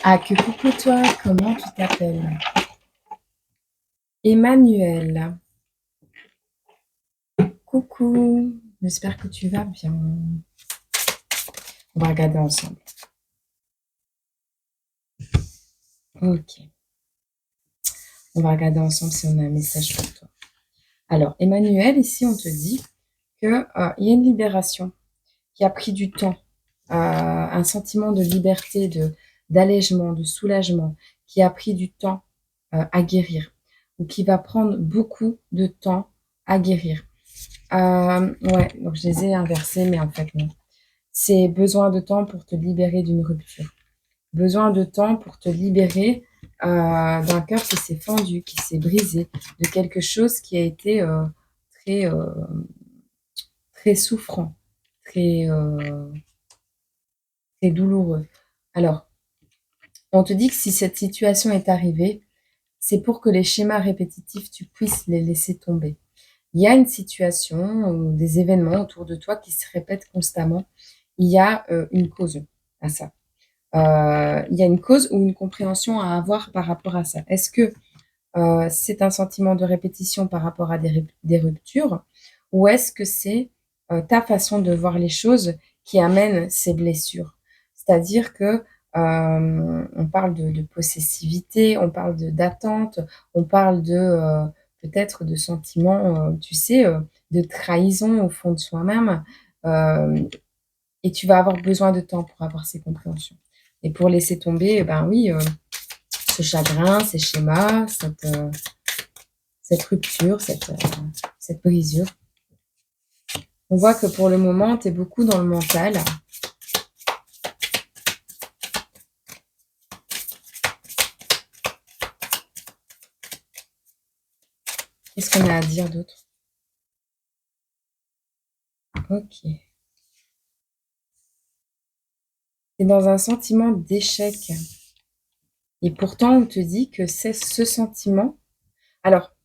Ah, que coucou toi, comment tu t'appelles? Emmanuel. Coucou, j'espère que tu vas bien. On va regarder ensemble. Ok, on va regarder ensemble si on a un message pour toi. Alors, Emmanuel, ici, on te dit qu'il y a une libération qui a pris du temps, un sentiment de liberté, d'allègement, de soulagement, qui a pris du temps à guérir, ou qui va prendre beaucoup de temps à guérir. Ouais, donc je les ai inversés, mais en fait, non. C'est besoin de temps pour te libérer d'une rupture. Besoin de temps pour te libérer d'un cœur qui s'est fendu, qui s'est brisé, de quelque chose qui a été très, très souffrant, très, très douloureux. Alors, on te dit que si cette situation est arrivée, c'est pour que les schémas répétitifs, tu puisses les laisser tomber. Il y a une situation ou des événements autour de toi qui se répètent constamment. Il y a une cause à ça. Il y a une cause ou une compréhension à avoir par rapport à ça. Est-ce que c'est un sentiment de répétition par rapport à des ruptures ou est-ce que c'est ta façon de voir les choses qui amène ces blessures? C'est-à-dire que on parle de possessivité, on parle d'attente, on parle peut-être de sentiments, tu sais, de trahison au fond de soi-même. Euh, et tu vas avoir besoin de temps pour avoir ces compréhensions. Et pour laisser tomber, eh ben oui, ce chagrin, ces schémas, cette rupture, cette brisure. On voit que pour le moment, tu es beaucoup dans le mental. Qu'est-ce qu'on a à dire d'autre? Ok. Tu es dans un sentiment d'échec. Et pourtant, on te dit que c'est ce sentiment. Alors,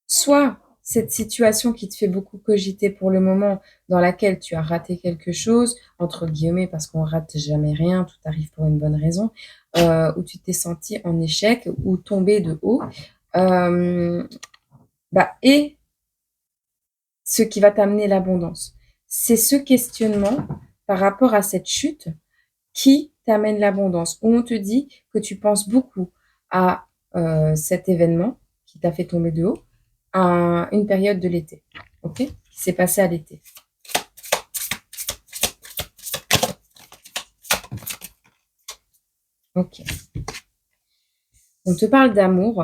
soit cette situation qui te fait beaucoup cogiter pour le moment, dans laquelle tu as raté quelque chose, entre guillemets, parce qu'on rate jamais rien, tout arrive pour une bonne raison, où tu t'es senti en échec ou tombé de haut, et ce qui va t'amener l'abondance. C'est ce questionnement par rapport à cette chute qui t'amène l'abondance, où on te dit que tu penses beaucoup à cet événement qui t'a fait tomber de haut, à une période de l'été, ok, qui s'est passé à l'été. Ok. On te parle d'amour.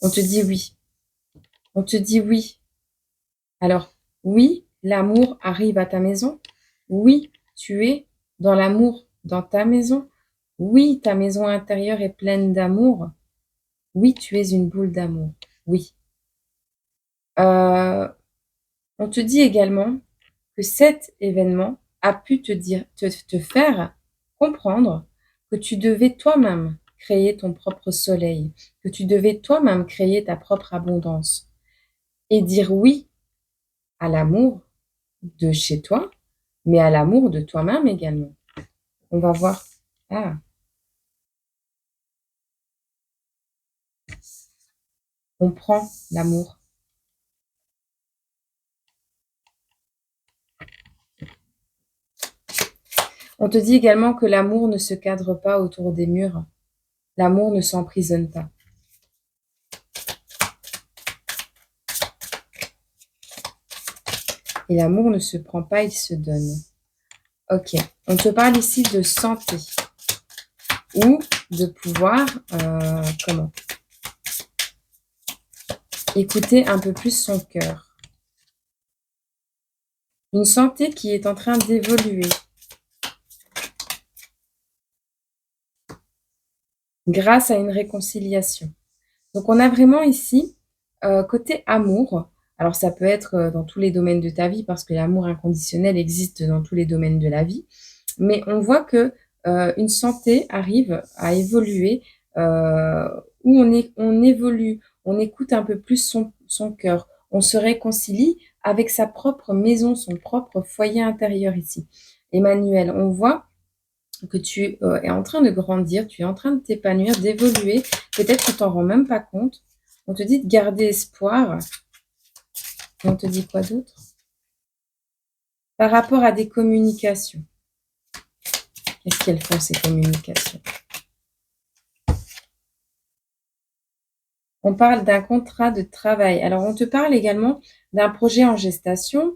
On te dit oui. On te dit oui. Alors, oui, l'amour arrive à ta maison. Oui, tu es dans l'amour dans ta maison. Oui, ta maison intérieure est pleine d'amour. Oui, tu es une boule d'amour. Oui. On te dit également que cet événement a pu te faire comprendre que tu devais toi-même créer ton propre soleil, que tu devais toi-même créer ta propre abondance et dire oui à l'amour de chez toi, mais à l'amour de toi-même également. On va voir. Ah, on prend l'amour. On te dit également que l'amour ne se cadre pas autour des murs. L'amour ne s'emprisonne pas. Et l'amour ne se prend pas, il se donne. Ok, on te parle ici de santé ou de pouvoir, écouter un peu plus son cœur. Une santé qui est en train d'évoluer grâce à une réconciliation. Donc on a vraiment ici, côté amour, alors ça peut être dans tous les domaines de ta vie parce que l'amour inconditionnel existe dans tous les domaines de la vie, mais on voit que une santé arrive à évoluer, où on évolue, on écoute un peu plus son cœur, on se réconcilie avec sa propre maison, son propre foyer intérieur ici. Emmanuel, on voit que tu es en train de grandir, tu es en train de t'épanouir, d'évoluer. Peut-être que tu t'en rends même pas compte. On te dit de garder espoir. Et on te dit quoi d'autre? Par rapport à des communications. Qu'est-ce qu'elles font, ces communications? On parle d'un contrat de travail. Alors, on te parle également d'un projet en gestation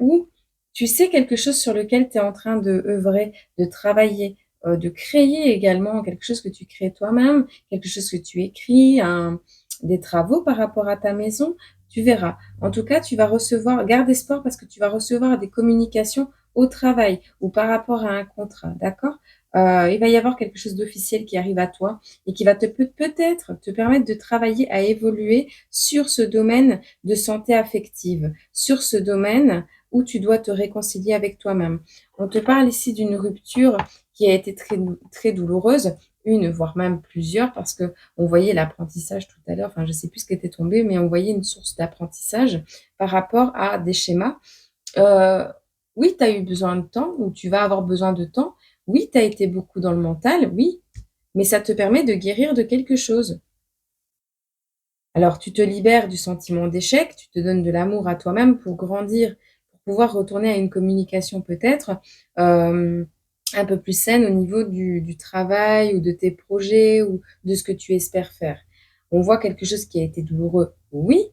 où tu sais quelque chose sur lequel tu es en train de œuvrer, de travailler, de créer également quelque chose que tu crées toi-même, quelque chose que tu écris, des travaux par rapport à ta maison. Tu verras. En tout cas, tu vas recevoir, garde espoir parce que tu vas recevoir des communications au travail ou par rapport à un contrat, d'accord? Il va y avoir quelque chose d'officiel qui arrive à toi et qui va peut-être te permettre de travailler à évoluer sur ce domaine de santé affective, sur ce domaine où tu dois te réconcilier avec toi-même. On te parle ici d'une rupture qui a été très, très douloureuse, une, voire même plusieurs, parce que on voyait l'apprentissage tout à l'heure, enfin je sais plus ce qui était tombé, mais on voyait une source d'apprentissage par rapport à des schémas. Oui, tu as eu besoin de temps, ou tu vas avoir besoin de temps. Oui, tu as été beaucoup dans le mental, oui, mais ça te permet de guérir de quelque chose. Alors, tu te libères du sentiment d'échec, tu te donnes de l'amour à toi-même pour grandir, pour pouvoir retourner à une communication peut-être un peu plus saine au niveau du travail ou de tes projets ou de ce que tu espères faire. On voit quelque chose qui a été douloureux, oui,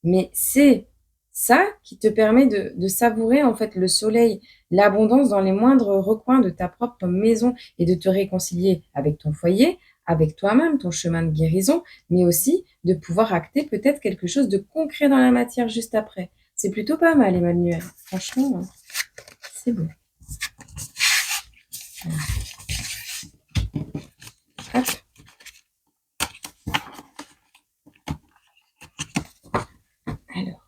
mais c'est ça qui te permet de savourer en fait le soleil, l'abondance dans les moindres recoins de ta propre maison et de te réconcilier avec ton foyer, avec toi-même, ton chemin de guérison, mais aussi de pouvoir acter peut-être quelque chose de concret dans la matière juste après. C'est plutôt pas mal, Emmanuel. Franchement, c'est beau. Voilà. Hop. Alors.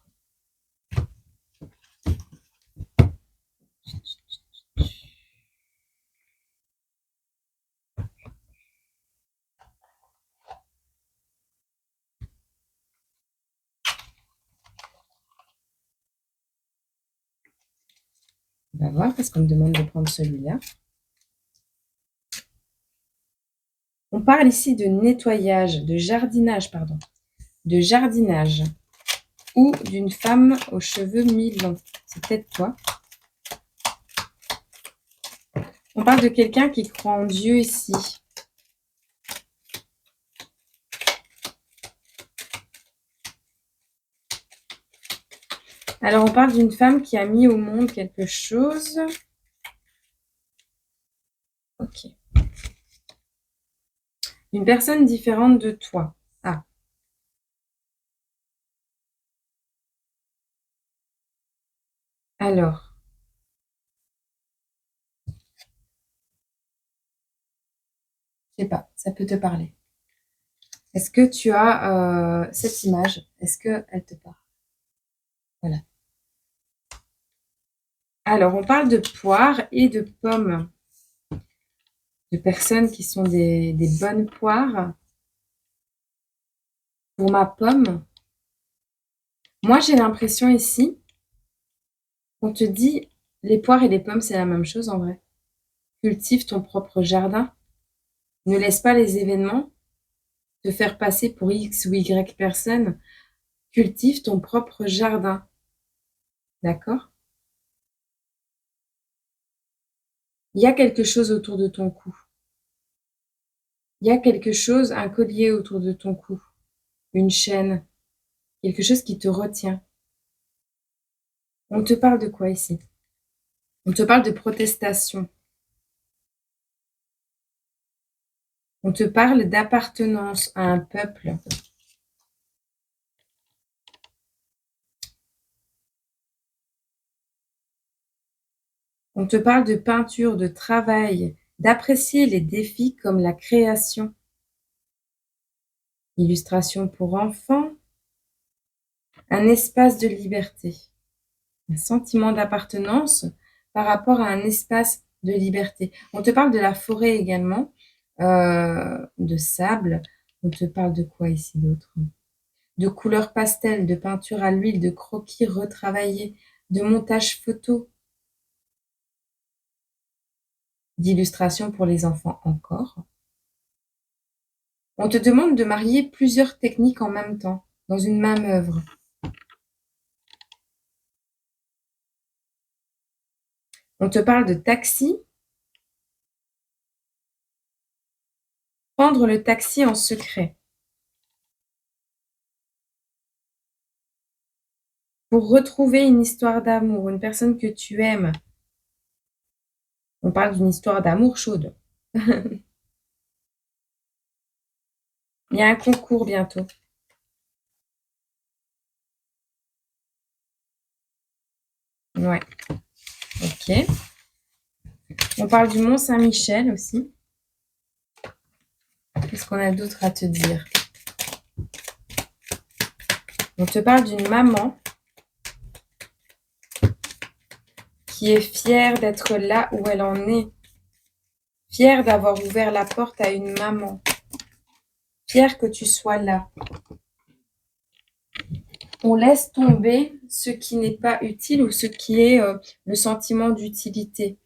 On va voir parce qu'on me demande de prendre celui-là. On parle ici de nettoyage, de jardinage, pardon. De jardinage. Ou d'une femme aux cheveux mi-longs. C'est peut-être toi. On parle de quelqu'un qui croit en Dieu ici. Alors, on parle d'une femme qui a mis au monde quelque chose. Ok. Une personne différente de toi. Ah. Alors. Je sais pas, ça peut te parler. Est-ce que tu as cette image? Est-ce qu'elle te parle? Voilà. Alors, on parle de poires et de pommes. De personnes qui sont des bonnes poires. Pour ma pomme, moi, j'ai l'impression ici qu'on te dit les poires et les pommes, c'est la même chose en vrai. Cultive ton propre jardin. Ne laisse pas les événements te faire passer pour X ou Y personne. Cultive ton propre jardin. D'accord? Il y a quelque chose autour de ton cou. Il y a quelque chose, un collier autour de ton cou. Une chaîne. Quelque chose qui te retient. On te parle de quoi ici? On te parle de protestation. On te parle d'appartenance à un peuple. On te parle de peinture, de travail, d'apprécier les défis comme la création. Illustration pour enfants. Un espace de liberté. Un sentiment d'appartenance par rapport à un espace de liberté. On te parle de la forêt également, de sable. On te parle de quoi ici d'autre? De couleurs pastel, de peinture à l'huile, de croquis retravaillés, de montage photo, d'illustration pour les enfants encore. On te demande de marier plusieurs techniques en même temps, dans une même œuvre. On te parle de taxi. Prendre le taxi en secret. Pour retrouver une histoire d'amour, une personne que tu aimes. On parle d'une histoire d'amour chaude. Il y a un concours bientôt. Ouais. Ok. On parle du Mont Saint-Michel aussi. Qu'est-ce qu'on a d'autre à te dire? On te parle d'une maman qui est fière d'être là où elle en est. Fière d'avoir ouvert la porte à une maman. Fière que tu sois là. On laisse tomber ce qui n'est pas utile ou ce qui est le sentiment d'utilité.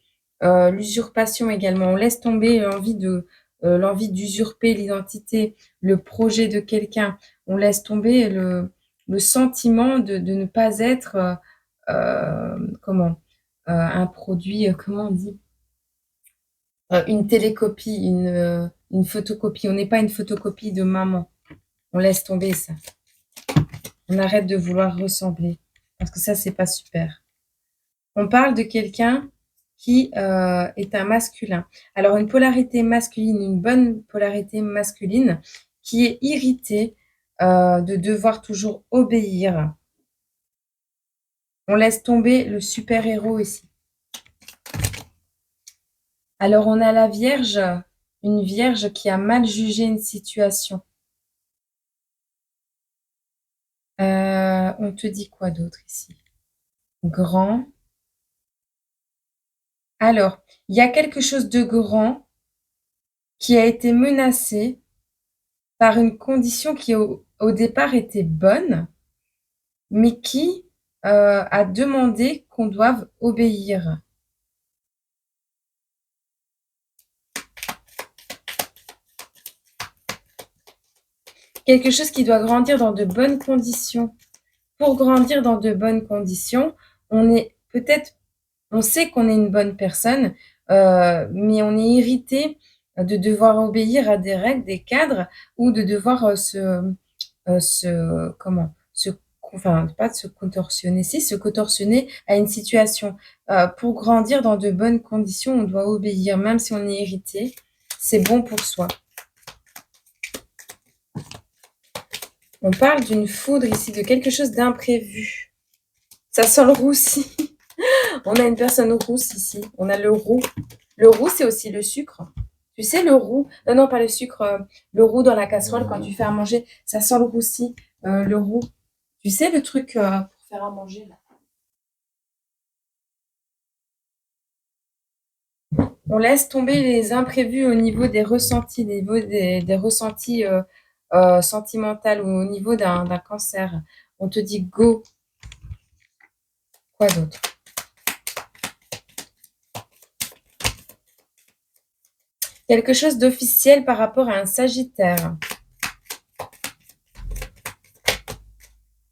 L'usurpation également. On laisse tomber l'envie d'usurper l'identité, le projet de quelqu'un. On laisse tomber le sentiment de ne pas être un produit, comment on dit, une télécopie, une photocopie. On n'est pas une photocopie de maman. On laisse tomber ça. On arrête de vouloir ressembler. Parce que ça, c'est pas super. On parle de quelqu'un qui est un masculin. Alors, une polarité masculine, une bonne polarité masculine, qui est irritée de devoir toujours obéir. On laisse tomber le super-héros ici. Alors, on a la Vierge, une Vierge qui a mal jugé une situation. On te dit quoi d'autre ici? Grand. Alors, il y a quelque chose de grand qui a été menacé par une condition qui au départ était bonne, mais qui a demandé qu'on doive obéir. Quelque chose qui doit grandir dans de bonnes conditions. Pour grandir dans de bonnes conditions, on sait qu'on est une bonne personne, mais on est irrité de devoir obéir à des règles, des cadres, ou de devoir pas de se contorsionner, si, se contorsionner à une situation. Pour grandir dans de bonnes conditions, on doit obéir, même si on est irrité. C'est bon pour soi. On parle d'une foudre ici, de quelque chose d'imprévu. Ça sent le roussi. On a une personne rousse ici. On a le roux. Le roux, c'est aussi le sucre. Tu sais, le roux. Non, pas le sucre. Le roux dans la casserole, quand tu fais à manger, ça sent le roussi. Le roux. Tu sais, le truc pour faire à manger, là. On laisse tomber les imprévus au niveau des ressentis, des ressentis sentimentaux ou au niveau d'un cancer. On te dit go. Quoi d'autre? Quelque chose d'officiel par rapport à un Sagittaire.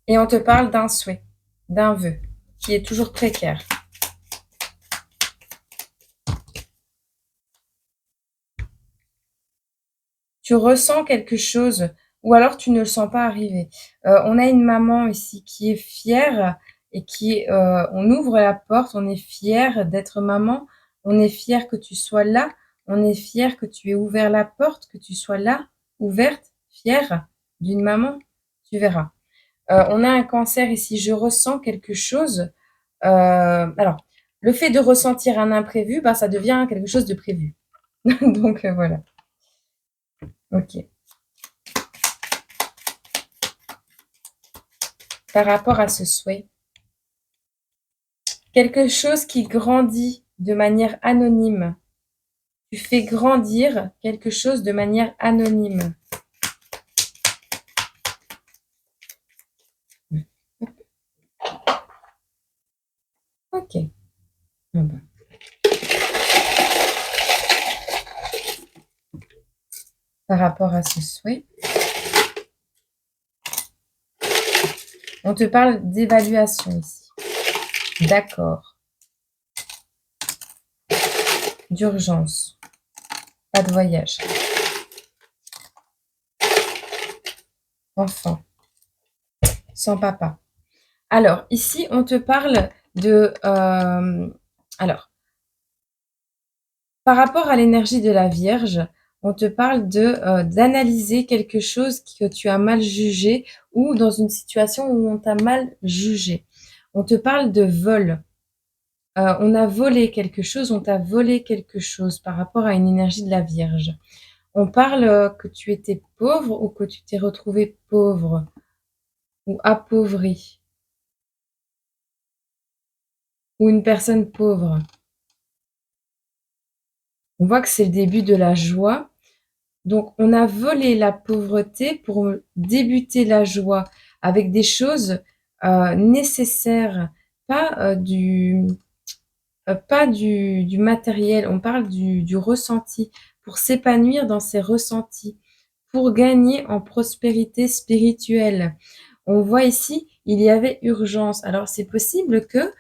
Et on te parle d'un souhait, d'un vœu, qui est toujours précaire. Tu ressens quelque chose, ou alors tu ne le sens pas arriver. On a une maman ici qui est fière et on ouvre la porte, on est fière d'être maman, on est fière que tu sois là, on est fière que tu aies ouvert la porte, que tu sois là, ouverte, fière d'une maman, tu verras. On a un cancer ici, je ressens quelque chose. Alors, le fait de ressentir un imprévu, ça devient quelque chose de prévu. Donc, voilà. Ok. Par rapport à ce souhait, quelque chose qui grandit de manière anonyme. Tu fais grandir quelque chose de manière anonyme. Ok. par rapport à ce souhait. On te parle d'évaluation ici. D'accord. D'urgence. Pas de voyage. Enfant. Sans papa. Alors, ici, on te parle de... alors, par rapport à l'énergie de la Vierge, on te parle d'analyser quelque chose que tu as mal jugé ou dans une situation où on t'a mal jugé. On te parle de vol. On a volé quelque chose, on t'a volé quelque chose par rapport à une énergie de la Vierge. On parle que tu étais pauvre ou que tu t'es retrouvé pauvre ou appauvri ou une personne pauvre. On voit que c'est le début de la joie. Donc, on a volé la pauvreté pour débuter la joie avec des choses nécessaires, pas du matériel. On parle du ressenti, pour s'épanouir dans ses ressentis, pour gagner en prospérité spirituelle. On voit ici, il y avait urgence. Alors, c'est possible que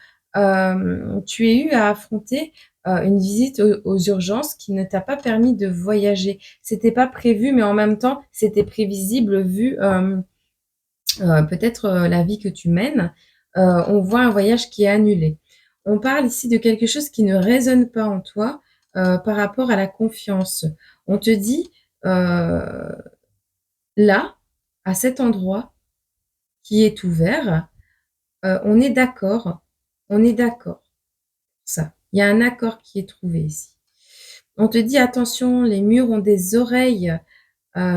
tu aies eu à affronter une visite aux urgences qui ne t'a pas permis de voyager. C'était pas prévu, mais en même temps, c'était prévisible vu peut-être la vie que tu mènes. On voit un voyage qui est annulé. On parle ici de quelque chose qui ne résonne pas en toi par rapport à la confiance. On te dit, là, à cet endroit qui est ouvert, on est d'accord. On est d'accord. Ça. Il y a un accord qui est trouvé ici. On te dit attention, les murs ont des oreilles.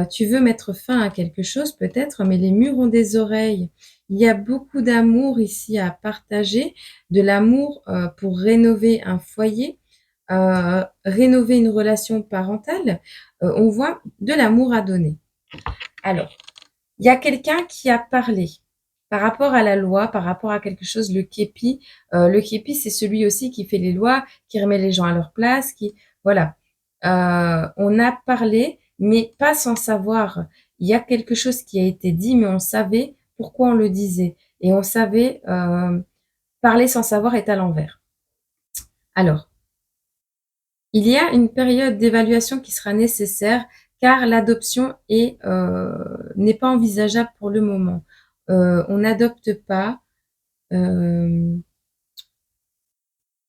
Tu veux mettre fin à quelque chose peut-être, mais les murs ont des oreilles. Il y a beaucoup d'amour ici à partager, de l'amour pour rénover un foyer, rénover une relation parentale. On voit de l'amour à donner. Alors, il y a quelqu'un qui a parlé par rapport à la loi, par rapport à quelque chose, le képi. Le képi, c'est celui aussi qui fait les lois, qui remet les gens à leur place, voilà. On a parlé, mais pas sans savoir. Il y a quelque chose qui a été dit, mais on savait pourquoi on le disait. Et on savait, parler sans savoir est à l'envers. Alors, il y a une période d'évaluation qui sera nécessaire car l'adoption n'est pas envisageable pour le moment. On n'adopte pas.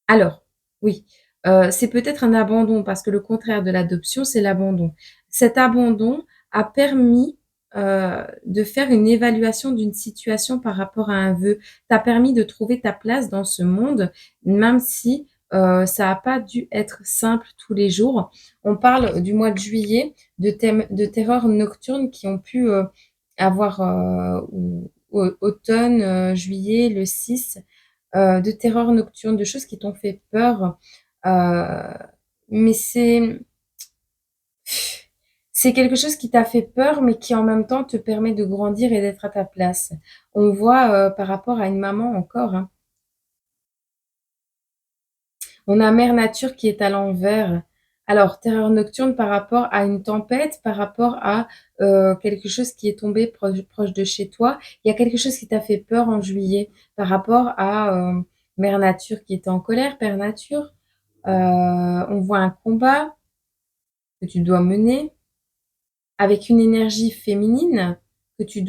Alors, oui, c'est peut-être un abandon parce que le contraire de l'adoption, c'est l'abandon. Cet abandon a permis de faire une évaluation d'une situation par rapport à un vœu. T'a permis de trouver ta place dans ce monde, même si ça n'a pas dû être simple tous les jours. On parle du mois de juillet, de terreurs nocturnes qui ont pu avoir automne, juillet, le 6, de terreurs nocturnes, de choses qui t'ont fait peur. Mais c'est quelque chose qui t'a fait peur, mais qui en même temps te permet de grandir et d'être à ta place. On voit par rapport à une maman encore, hein. On a Mère Nature qui est à l'envers. Alors, terreur nocturne par rapport à une tempête, par rapport à quelque chose qui est tombé proche de chez toi. Il y a quelque chose qui t'a fait peur en juillet par rapport à Mère Nature qui était en colère, Père Nature. On voit un combat que tu dois mener avec une énergie féminine que tu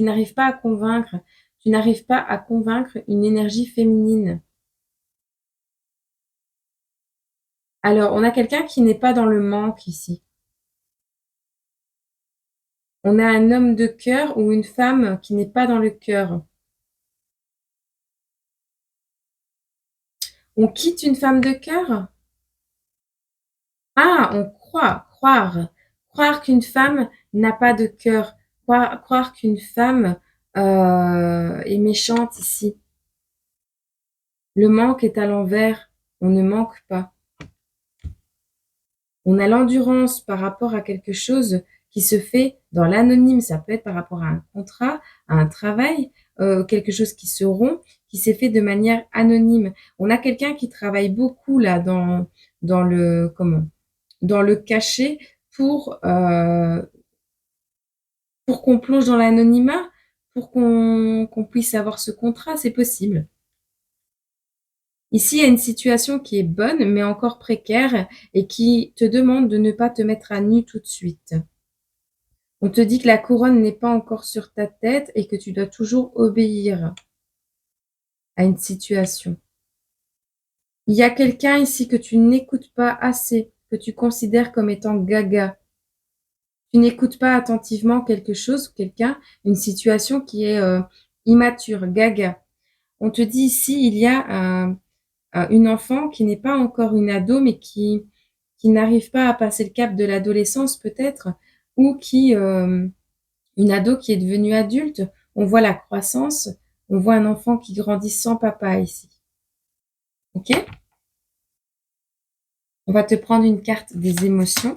n'arrives pas à convaincre. Tu n'arrives pas à convaincre une énergie féminine. Alors, on a quelqu'un qui n'est pas dans le manque ici. On a un homme de cœur ou une femme qui n'est pas dans le cœur. On quitte une femme de cœur? Ah, on croire qu'une femme n'a pas de cœur, croire qu'une femme est méchante ici. Le manque est à l'envers, on ne manque pas. On a l'endurance par rapport à quelque chose qui se fait dans l'anonyme. Ça peut être par rapport à un contrat, à un travail, quelque chose qui se rompt, qui s'est fait de manière anonyme. On a quelqu'un qui travaille beaucoup là dans le cachet pour qu'on plonge dans l'anonymat, pour qu'on puisse avoir ce contrat, c'est possible. Ici, il y a une situation qui est bonne, mais encore précaire, et qui te demande de ne pas te mettre à nu tout de suite. On te dit que la couronne n'est pas encore sur ta tête et que tu dois toujours obéir à une situation. Il y a quelqu'un ici que tu n'écoutes pas assez, que tu considères comme étant gaga. Tu n'écoutes pas attentivement quelque chose, quelqu'un, une situation qui est immature, gaga. On te dit ici, il y a une enfant qui n'est pas encore une ado, mais qui n'arrive pas à passer le cap de l'adolescence peut-être, ou une ado qui est devenue adulte. On voit la croissance, on voit un enfant qui grandit sans papa ici. Ok? On va te prendre une carte des émotions.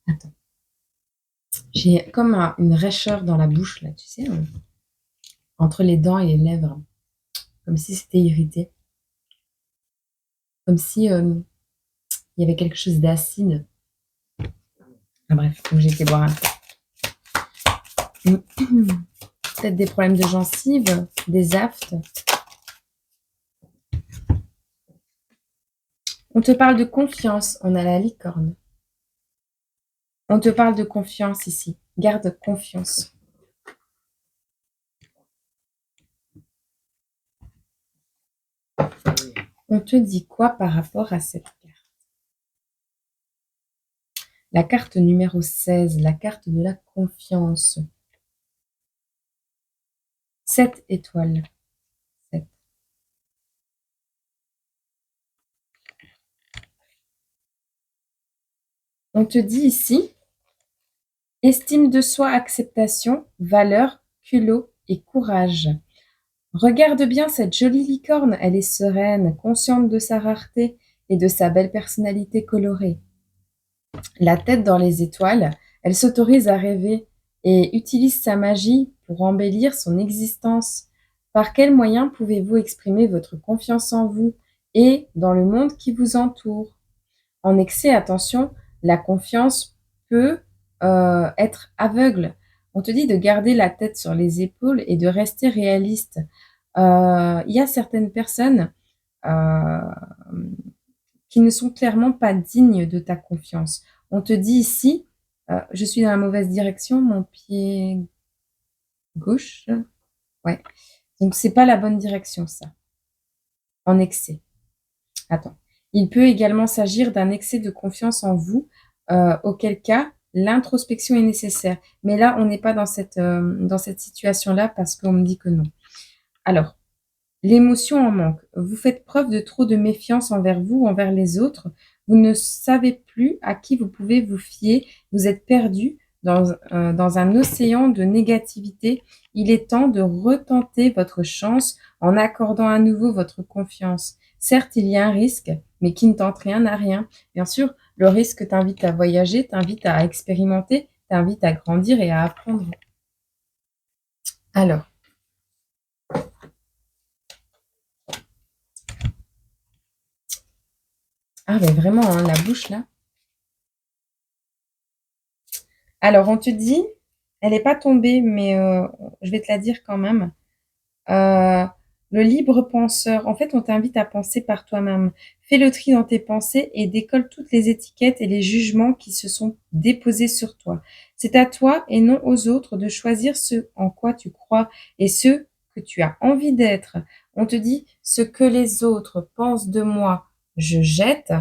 Attends. J'ai comme une rêcheur dans la bouche, là, tu sais, entre les dents et les lèvres. Comme si c'était irrité. Comme si il y avait quelque chose d'acide. Ah, bref, donc j'ai été boire un peu. Peut-être des problèmes de gencives, des aftes. On te parle de confiance, on a la licorne. On te parle de confiance ici. Garde confiance. On te dit quoi par rapport à cette carte? La carte numéro 16, la carte de la confiance. 7 étoiles. 7. On te dit ici, estime de soi, acceptation, valeur, culot et courage. Regarde bien cette jolie licorne, elle est sereine, consciente de sa rareté et de sa belle personnalité colorée. La tête dans les étoiles, elle s'autorise à rêver et utilise sa magie pour embellir son existence. Par quels moyens pouvez-vous exprimer votre confiance en vous et dans le monde qui vous entoure? En excès, attention, la confiance peut être aveugle. On te dit de garder la tête sur les épaules et de rester réaliste. Il y a certaines personnes euh, qui ne sont clairement pas dignes de ta confiance. On te dit ici, je suis dans la mauvaise direction, mon pied gauche. Ouais. Donc c'est pas la bonne direction, ça. En excès. Attends. Il peut également s'agir d'un excès de confiance en vous, auquel cas l'introspection est nécessaire. Mais là, on n'est pas dans cette situation-là parce qu'on me dit que non. Alors, l'émotion en manque. Vous faites preuve de trop de méfiance envers vous, envers les autres. Vous ne savez plus à qui vous pouvez vous fier. Vous êtes perdu dans un océan de négativité. Il est temps de retenter votre chance en accordant à nouveau votre confiance. Certes, il y a un risque, mais qui ne tente rien n'a rien. Bien sûr, le risque t'invite à voyager, t'invite à expérimenter, t'invite à grandir et à apprendre. Alors, ah mais vraiment, hein, la bouche là. Alors, on te dit, elle n'est pas tombée, mais je vais te la dire quand même. Euh, le libre penseur, en fait, on t'invite à penser par toi-même. Fais le tri dans tes pensées et décolle toutes les étiquettes et les jugements qui se sont déposés sur toi. C'est à toi et non aux autres de choisir ce en quoi tu crois et ce que tu as envie d'être. On te dit, ce que les autres pensent de moi, je jette,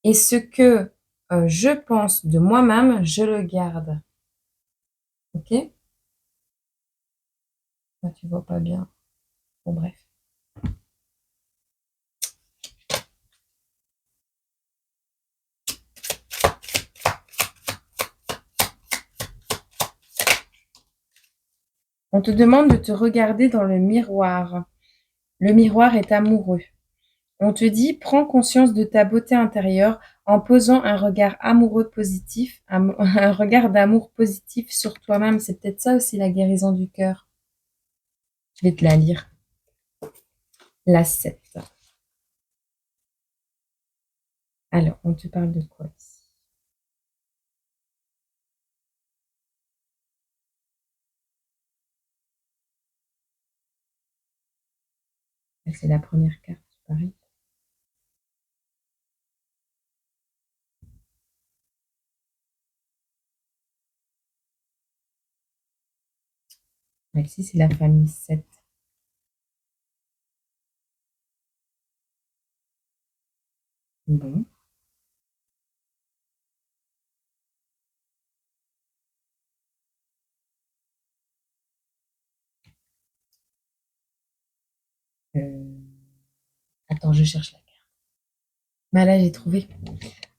et ce que je pense de moi-même, je le garde. Ok? Ah, tu vois pas bien. Bon, bref. On te demande de te regarder dans le miroir. Le miroir est amoureux. On te dit, prends conscience de ta beauté intérieure en posant un regard amoureux positif, un regard d'amour positif sur toi-même. C'est peut-être ça aussi la guérison du cœur. Je vais te la lire. La 7. Alors, on te parle de quoi ici? C'est la première carte, pareil. Ici, c'est la famille 7. Bon. Euh, Attends, je cherche la carte. Bah là, j'ai trouvé.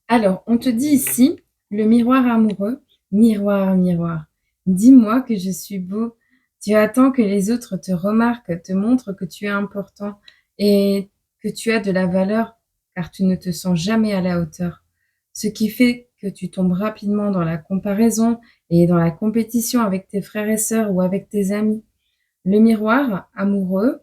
Alors, on te dit ici, le miroir amoureux. Miroir, miroir, dis-moi que je suis beau. Tu attends que les autres te remarquent, te montrent que tu es important et que tu as de la valeur, car tu ne te sens jamais à la hauteur. Ce qui fait que tu tombes rapidement dans la comparaison et dans la compétition avec tes frères et sœurs ou avec tes amis. Le miroir amoureux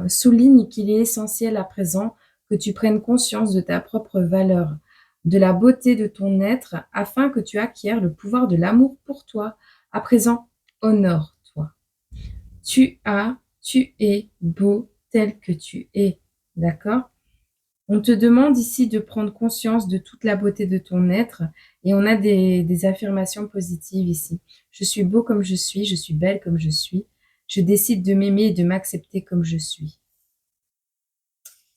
souligne qu'il est essentiel à présent que tu prennes conscience de ta propre valeur, de la beauté de ton être, afin que tu acquières le pouvoir de l'amour pour toi. À présent, honore-toi. Tu es beau tel que tu es. D'accord? On te demande ici de prendre conscience de toute la beauté de ton être et on a des affirmations positives ici. Je suis beau comme je suis belle comme je suis. Je décide de m'aimer et de m'accepter comme je suis.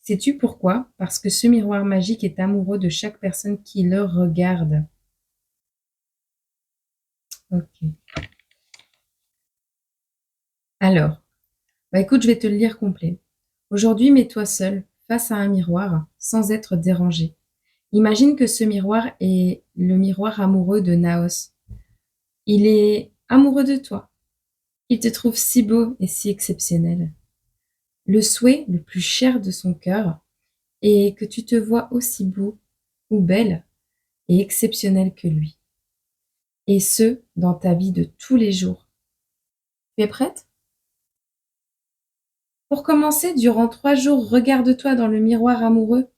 Sais-tu pourquoi? Parce que ce miroir magique est amoureux de chaque personne qui le regarde. Ok. Alors, bah écoute, je vais te le lire complet. Aujourd'hui, mets-toi seul face à un miroir sans être dérangé. Imagine que ce miroir est le miroir amoureux de Naos. Il est amoureux de toi. Il te trouve si beau et si exceptionnel. Le souhait le plus cher de son cœur est que tu te vois aussi beau ou belle et exceptionnel que lui. Et ce, dans ta vie de tous les jours. Tu es prête? Pour commencer, durant 3 jours, regarde-toi dans le miroir amoureux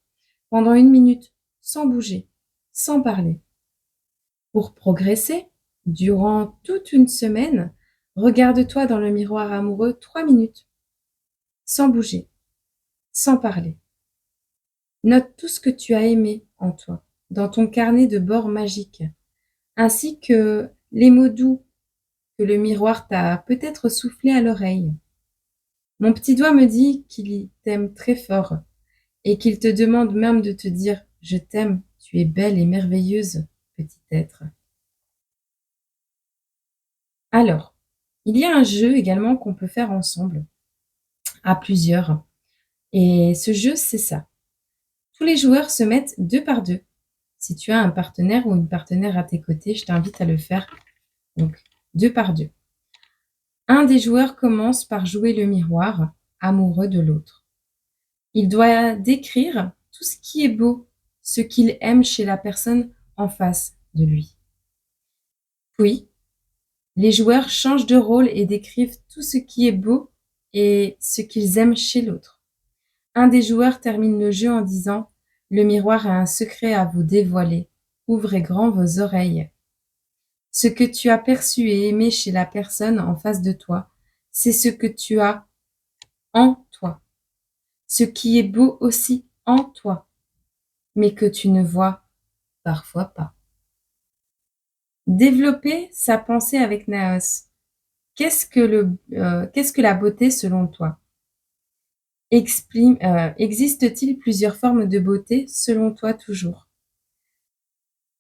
pendant 1 minute, sans bouger, sans parler. Pour progresser, durant toute une semaine, regarde-toi dans le miroir amoureux 3 minutes, sans bouger, sans parler. Note tout ce que tu as aimé en toi, dans ton carnet de bord magique, ainsi que les mots doux que le miroir t'a peut-être soufflé à l'oreille. Mon petit doigt me dit qu'il t'aime très fort et qu'il te demande même de te dire je t'aime, tu es belle et merveilleuse, petit être. Alors, il y a un jeu également qu'on peut faire ensemble, à plusieurs. Et ce jeu, c'est ça. Tous les joueurs se mettent 2 par 2. Si tu as un partenaire ou une partenaire à tes côtés, je t'invite à le faire. Donc, 2 par 2. Un des joueurs commence par jouer le miroir, amoureux de l'autre. Il doit décrire tout ce qui est beau, ce qu'il aime chez la personne en face de lui. Puis, les joueurs changent de rôle et décrivent tout ce qui est beau et ce qu'ils aiment chez l'autre. Un des joueurs termine le jeu en disant « Le miroir a un secret à vous dévoiler. Ouvrez grand vos oreilles. » Ce que tu as perçu et aimé chez la personne en face de toi, c'est ce que tu as en toi. Ce qui est beau aussi en toi, mais que tu ne vois parfois pas. Développer sa pensée avec Naos. Qu'est-ce que la beauté selon toi? Existe-t-il plusieurs formes de beauté selon toi toujours?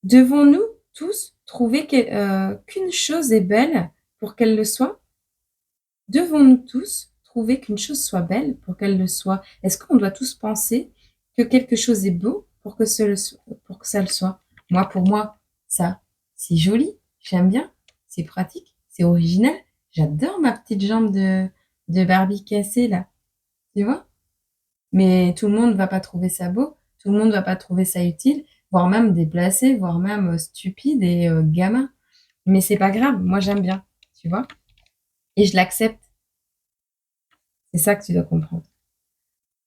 Devons-nous tous trouver qu'une chose est belle pour qu'elle le soit? Devons-nous tous trouver qu'une chose soit belle pour qu'elle le soit? Est-ce qu'on doit tous penser que quelque chose est beau pour que ça le soit? Moi, pour moi, ça, c'est joli, j'aime bien, c'est pratique, c'est original. J'adore ma petite jambe de Barbie cassée là, tu vois? Mais tout le monde va pas trouver ça beau, tout le monde va pas trouver ça utile, voire même déplacé, voire même stupide et gamin. Mais c'est pas grave, moi j'aime bien, tu vois? Et je l'accepte. C'est ça que tu dois comprendre.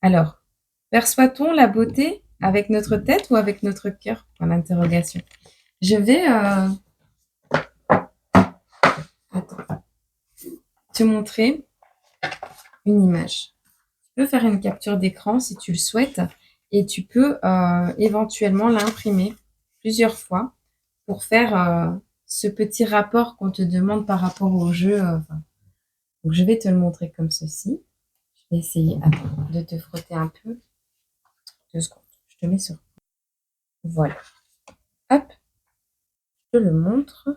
Alors, perçoit-on la beauté avec notre tête ou avec notre cœur? Point d'interrogation. Je vais te montrer une image. Tu peux faire une capture d'écran si tu le souhaites et tu peux éventuellement l'imprimer plusieurs fois pour faire ce petit rapport qu'on te demande par rapport au jeu. Donc, je vais te le montrer comme ceci. Je vais essayer de te frotter un peu. 2 secondes. Je te mets sur. Voilà. Hop. Je te le montre.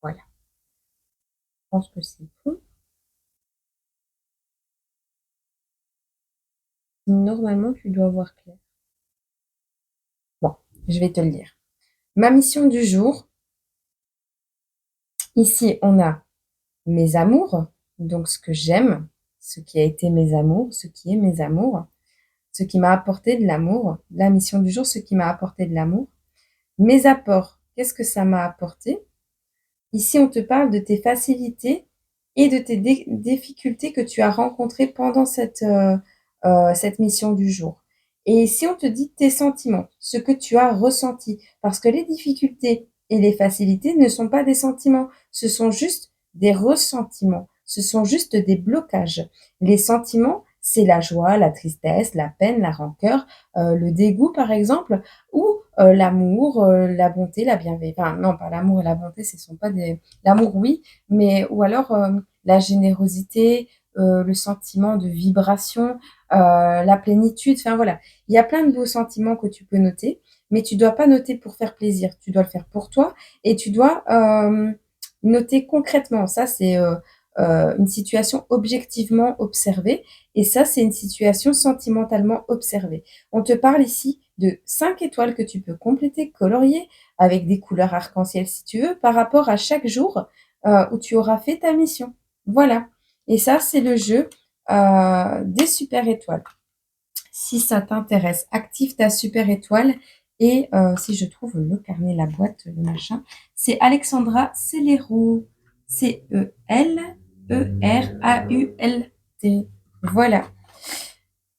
Voilà. Je pense que c'est bon. Normalement, tu dois voir clair. Bon, je vais te le dire. Ma mission du jour. Ici, on a mes amours, donc ce que j'aime, ce qui a été mes amours, ce qui est mes amours, ce qui m'a apporté de l'amour. La mission du jour, ce qui m'a apporté de l'amour. Mes apports, qu'est-ce que ça m'a apporté? Ici, on te parle de tes facilités et de tes difficultés que tu as rencontrées pendant cette mission du jour. Et ici, on te dit tes sentiments, ce que tu as ressenti. Parce que les difficultés et les facilités ne sont pas des sentiments, ce sont juste des ressentiments, ce sont juste des blocages. Les sentiments, c'est la joie, la tristesse, la peine, la rancœur, le dégoût par exemple, ou l'amour, la bonté, la bienveillance. Enfin, non, pas l'amour et la bonté, ce sont pas des. L'amour, oui, mais ou alors la générosité, le sentiment de vibration, la plénitude. Enfin voilà, il y a plein de beaux sentiments que tu peux noter, mais tu dois pas noter pour faire plaisir. Tu dois le faire pour toi et tu dois noter concrètement. Ça, c'est une situation objectivement observée et ça, c'est une situation sentimentalement observée. On te parle ici de 5 étoiles que tu peux compléter, colorier avec des couleurs arc-en-ciel si tu veux, par rapport à chaque jour où tu auras fait ta mission. Voilà. Et ça, c'est le jeu des super étoiles. Si ça t'intéresse, active ta super étoile. Et si je trouve le carnet, la boîte, le machin, c'est Alexandra Célérou. Celeroult. Voilà.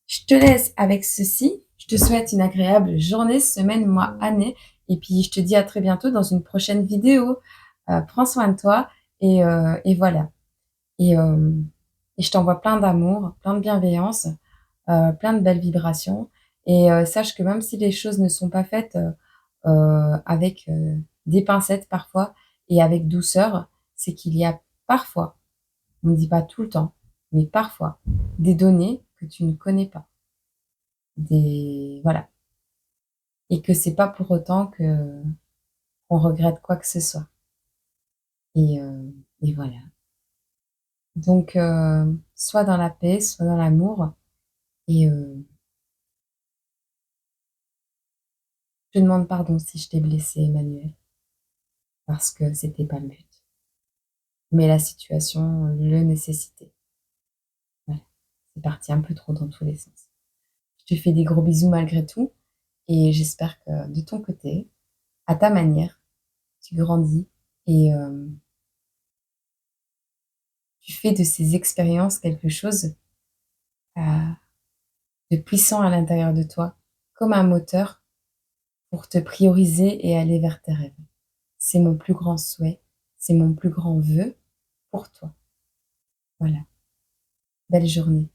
Je te laisse avec ceci. Je te souhaite une agréable journée, semaine, mois, année. Et puis, je te dis à très bientôt dans une prochaine vidéo. Prends soin de toi. Et voilà. Et je t'envoie plein d'amour, plein de bienveillance, plein de belles vibrations. Et sache que même si les choses ne sont pas faites avec des pincettes parfois et avec douceur, c'est qu'il y a parfois, on ne dit pas tout le temps, mais parfois, des données que tu ne connais pas. Voilà. Et que c'est pas pour autant qu'on regrette quoi que ce soit. Et voilà. Donc, sois dans la paix, sois dans l'amour. Et je te demande pardon si je t'ai blessé, Emmanuel, parce que c'était pas le but. Mais la situation le nécessitait. Voilà. C'est parti un peu trop dans tous les sens. Je te fais des gros bisous malgré tout. Et j'espère que de ton côté, à ta manière, tu grandis et tu fais de ces expériences quelque chose de puissant à l'intérieur de toi, comme un moteur pour te prioriser et aller vers tes rêves. C'est mon plus grand souhait, c'est mon plus grand vœu pour toi. Voilà. Belle journée.